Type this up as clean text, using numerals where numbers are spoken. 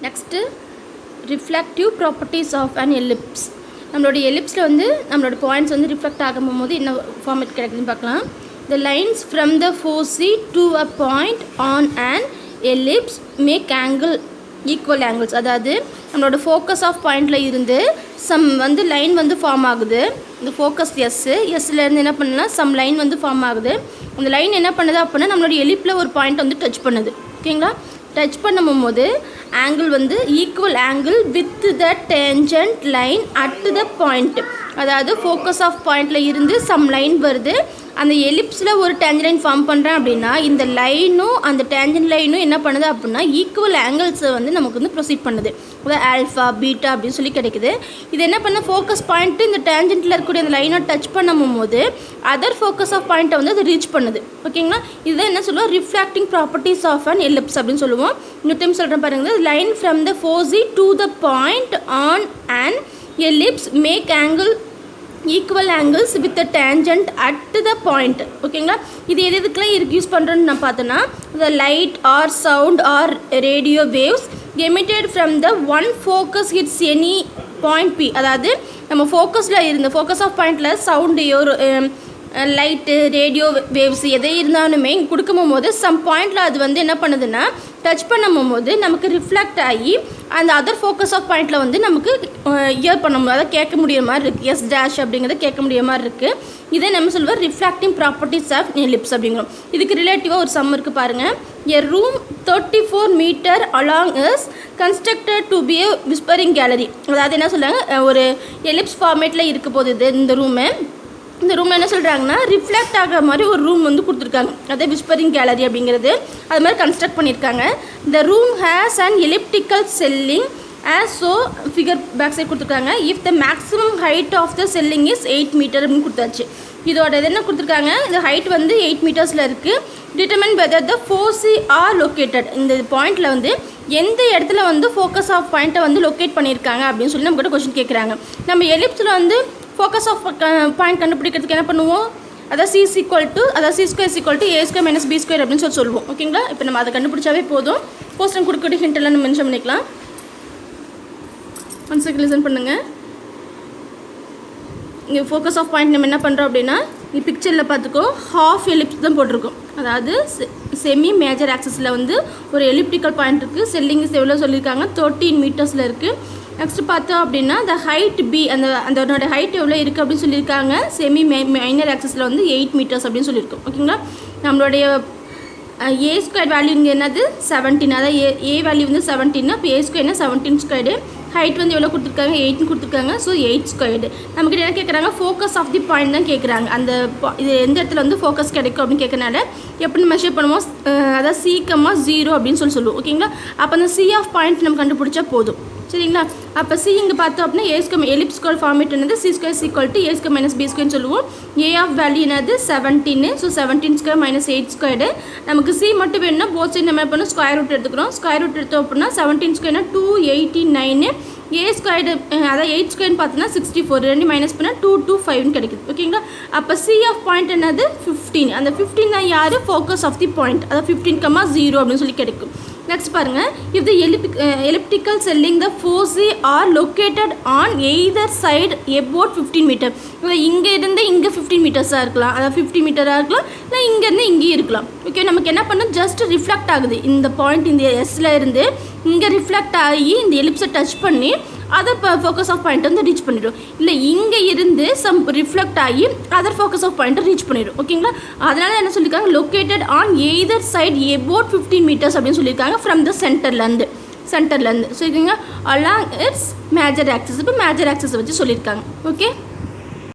Next reflective properties of an ellipse. நம்மளோட எலிப்ஸில் வந்து நம்மளோட பாயிண்ட்ஸ் வந்து ரிஃப்ளெக்ட் ஆகும்போது என்ன ஃபார்மேட் கிடைக்குதுன்னு பார்க்கலாம். The lines from the foci to a point on an ellipse make angle equal angles. அதாவது நம்மளோட ஃபோக்கஸ் ஆஃப் பாயிண்டில் இருந்து சம் வந்து லைன் வந்து ஃபார்ம் ஆகுது. இந்த ஃபோக்கஸ் எஸ்லேருந்து என்ன பண்ணலாம், சம் லைன் வந்து ஃபார்ம் ஆகுது. அந்த லைன் என்ன பண்ணுது அப்படின்னா நம்மளோட எலிப்பில் ஒரு பாயிண்ட் வந்து டச் பண்ணுது. ஓகேங்களா? டச் பண்ணும்போது ஆங்கிள் வந்து equal angle with the tangent line at the point. அதாவது ஃபோக்கஸ் ஆஃப் பாயிண்டில் இருந்து சம் லைன் வருது. அந்த எலிப்ஸில் ஒரு டேஞ்சன் லைன் ஃபார்ம் பண்ணுறேன் அப்படின்னா இந்த லைனும் அந்த டேஞ்சன் லைனும் என்ன பண்ணுது அப்படின்னா ஈக்குவல் ஆங்கிள்ஸை வந்து நமக்கு வந்து ப்ரொசீட் பண்ணுது. அதாவது ஆல்ஃபா பீட்டா அப்படின்னு சொல்லி கிடைக்குது. இது என்ன பண்ண ஃபோக்கஸ் பாயிண்ட்டு இந்த டேஞ்சன்ட்டில் இருக்கக்கூடிய அந்த லைனை டச் பண்ணும்போது அதர் ஃபோக்கஸ் ஆஃப் பாயிண்ட்டை வந்து அது ரீச் பண்ணுது. ஓகேங்களா? இதுதான் என்ன சொல்லுவோம், reflecting properties of an ellipse அப்படின்னு சொல்லுவோம். இன்னொரு டைம் சொல்கிறேன் பாருங்கள். Line from the foci to the point on an ellipse make equal angles with the tangent at the point. ஓகேங்களா? இது எதுக்கெல்லாம் யூஸ் பண்ணுறோன்னு நான் பார்த்தோன்னா, the light or sound or radio waves emitted from the one focus hits any point P. அதாவது நம்ம ஃபோக்கஸில் இருந்த focus of பாயிண்டில் சவுண்டையோ லைட்டு ரேடியோ வேவ்ஸ் எதை இருந்தாலுமே கொடுக்கும் போது சம் பாயிண்டில் அது வந்து என்ன பண்ணுதுன்னா டச் பண்ணும்போது நமக்கு ரிஃப்ளெக்ட் ஆகி அந்த அதர் ஃபோக்கஸ் ஆஃப் பாயிண்டில் வந்து நமக்கு இயர் பண்ண முடியும், அதை கேட்க முடிய மாதிரி இருக்குது. எஸ் டேஷ் அப்படிங்கிறத கேட்க முடிய மாதிரி இருக்குது. இதை நம்ம சொல்லுவோம் ரிஃப்ளெக்டிங் ப்ராப்பர்ட்டிஸ் ஆஃப் எலிப்ஸ் அப்படிங்கிறோம். இதுக்கு ரிலேட்டிவாக ஒரு சம் இருக்குது பாருங்கள். எ room 34 meter along is constructed to be a whispering gallery. அதாவது என்ன சொல்கிறாங்க, ஒரு எலிப்ஸ் ஃபார்மேட்டில் இருக்க போகுது இந்த ரூமு. இந்த ரூமில் என்ன சொல்கிறாங்கன்னா ரிஃப்ளெக்ட் ஆகிற மாதிரி ஒரு ரூம் வந்து கொடுத்துருக்காங்க. அதே விஸ்பரிங் கேலரி அப்படிங்கிறது அது மாதிரி கன்ஸ்ட்ரக்ட் பண்ணியிருக்காங்க. இந்த room has and elliptical ceiling as so figure back side கொடுத்துருக்காங்க. If the maximum height of the ceiling is 8 meter அப்படின்னு கொடுத்தாச்சு. இதோட இது என்ன கொடுத்துருக்காங்க, இந்த ஹைட் வந்து 8 meters இருக்குது. Determine whether the foci R located. இந்த பாயிண்டில் வந்து எந்த இடத்துல வந்து ஃபோக்கஸ் ஆஃப் பாயிண்ட்டை வந்து லொக்கேட் பண்ணியிருக்காங்க அப்படின்னு சொல்லி நம்மகிட்ட கொஸ்டின் கேட்குறாங்க. நம்ம எலிப்ஸில் வந்து ஃபோக்கஸ் ஆஃப் பாயிண்ட் கண்டுபிடிக்கிறதுக்கு என்ன பண்ணுவோம், அதாவது C square equal to a square minus b square அப்படின்னு சொல்லுவோம். ஓகேங்களா? இப்போ நம்ம அதை கண்டுபிடிச்சாவே போதும். போஸ்ட் கொடுக்கக்கூடிய ஹிண்ட் எல்லாம் நம்ம மென்ஷன் பண்ணிக்கலாம். ஒன் செகண்ட் லிசன் பண்ணுங்கள். இங்கே ஃபோக்கஸ் ஆஃப் பாயிண்ட் நம்ம என்ன பண்ணுறோம் அப்படின்னா, இங்கே பிக்சரில் பார்த்துக்கோ ஹாஃப் எலிப்ஸ் தான் போட்டிருக்கோம். அதாவது செமி மேஜர் ஆக்சஸில் வந்து ஒரு எலிப்டிக்கல் பாயிண்ட் இருக்குது. செல்லிங்ஸ் எவ்வளோ சொல்லியிருக்காங்க, 13 meters இருக்குது. நெக்ஸ்ட்டு பார்த்தோம் அப்படின்னா இந்த ஹைட் பி அதனோட ஹைட் எவ்வளோ இருக்குது அப்படின்னு சொல்லியிருக்காங்க. செமி மைனர் ஆக்சஸில் வந்து 8 meters அப்படின்னு சொல்லியிருக்கோம். ஓகேங்களா? நம்மளுடைய ஏ ஸ்கொயர் வேல்யூ இங்கே என்னது 17. அதாவது ஏ வேல்யூ வந்து 17. அப்போ ஏ ஸ்கொயர்னா 17 ஸ்கொயர்டு. ஹைட் வந்து எவ்வளோ கொடுத்துருக்காங்க, 8 கொடுத்துருக்காங்க. So 8 squared. நமக்கு என்ன கேட்குறாங்க, ஃபோக்கஸ் ஆஃப் தி பாயிண்ட் தான் கேட்குறாங்க. அந்த இது எந்த இடத்துல வந்து ஃபோக்கஸ் கிடைக்கும் அப்படின்னு கேட்கறனால எப்படி மெஷர் பண்ணுவோம், அதாவது C,0 அப்படின்னு சொல்லுவோம். ஓகேங்களா? அப்போ அந்த சி ஆஃப் பாயிண்ட் நம்ம கண்டுபிடிச்சா போதும். சரிங்களா? அப்போ சி இங்கே பார்த்தோம் அப்படின்னா ஏ ஸ்கொயர் எலிப்ஸ் ஸ்கொயர் ஃபார்மேட் என்னது C square equal to a square minus b ஸ்கொயர்னு சொல்லுவோம். ஏ ஆஃப் வேல்யூ என்னது 17. So 17 square minus 8 squared. நமக்கு சி மட்டும் வேணும்னா போத் சைடு நம்ம என்ன பண்ணணும், ஸ்கொயர் ரூட் எடுத்துக்கிறோம். ஸ்கொயர் ரூட் எடுத்தோம் அப்படின்னா 17 ஸ்கொயர்னா 289. ஏ ஸ்கொயர்டு அதாவது 8 ஸ்கொயர்னு பார்த்தோன்னா 64. ரெண்டு மைனஸ் பண்ணால் 225 கிடைக்குது. ஓகேங்களா? அப்போ சி ஆஃப் பாயிண்ட் என்னது 15. அந்த 15 தான் யார், ஃபோக்கஸ் ஆஃப் தி பாயிண்ட். அதாவது 15,0 அப்படின்னு சொல்லி கிடைக்கும். நெக்ஸ்ட் பாருங்கள். If the elliptical selling the foci R located on either side about 15 meter. இங்கே இருந்து இங்கே 15 meters இருக்கலாம், அதாவது 50 meter இருக்கலாம், இல்லை இங்கேருந்து இங்கேயும் இருக்கலாம். ஓகே, நமக்கு என்ன பண்ணணும், ஜஸ்ட் ரிஃப்ளெக்ட் ஆகுது. இந்த பாயிண்ட் இந்த எஸ்ல இருந்து இங்கே ரிஃப்ளெக்ட் ஆகி இந்த எலிப்ஸை டச் பண்ணி அதர் ஃபோக்கஸ் ஆஃப் பாயிண்ட் வந்து ரீச் பண்ணிடும். இல்லை இங்கே இருந்து சம் ரிஃப்ளெக்ட் ஆகி அதர் ஃபோக்கஸ் ஆஃப் பாயிண்ட்டை ரீச் பண்ணிடும். ஓகேங்களா? அதனால் என்ன சொல்லியிருக்காங்க, located on either side about 15 meters அப்படின்னு சொல்லியிருக்காங்க ஃப்ரம் த சென்டர்லேருந்து. சரிங்களா? Along its major axis. இப்போ மேஜர் ஆக்சஸை வச்சு சொல்லியிருக்காங்க. ஓகே.